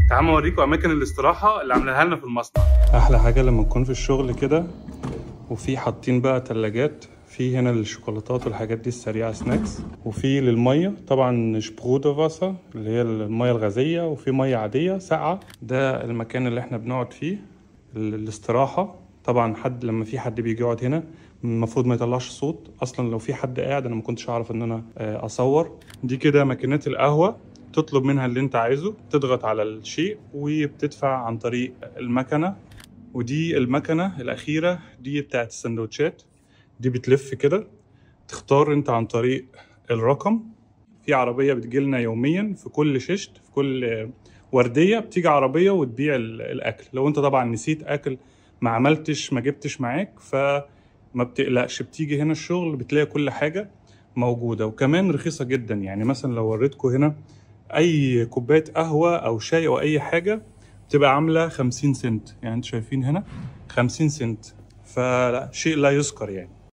تعالوا اوريكم اماكن الاستراحه اللي عاملاها لنا في المصنع. احلى حاجه لما نكون في الشغل كده وفي حاطين بقى تلاجات، في هنا الشوكولاتات والحاجات دي السريعه سناكس، وفي للميه طبعا شبرودة فاسا اللي هي الميه الغازيه، وفي ميه عاديه ساقعه. ده المكان اللي احنا بنقعد فيه الاستراحه. طبعا لما في حد بيجي يقعد هنا المفروض ما يطلعش صوت اصلا. لو في حد قاعد انا ما كنتش اعرف ان انا اصور. دي كده ماكينات القهوه، تطلب منها اللي انت عايزه، تضغط على الشيء وبتدفع عن طريق المكنه. ودي المكنه الاخيره دي بتاعت السندوتشات، دي بتلف كده، تختار انت عن طريق الرقم. في عربيه بتجيلنا يوميا في كل شيشت، في كل ورديه بتيجي عربيه وتبيع الاكل. لو انت طبعا نسيت اكل، ما عملتش، ما جبتش معاك، فما بتقلقش، بتيجي هنا الشغل بتلاقي كل حاجه موجوده، وكمان رخيصه جدا. يعني مثلا لو وريتكم هنا اي كوبايه قهوه او شاي او اي حاجه بتبقى عامله 50 سنت. يعني انتوا شايفين هنا 50 سنت، فشيء لا يذكر يعني.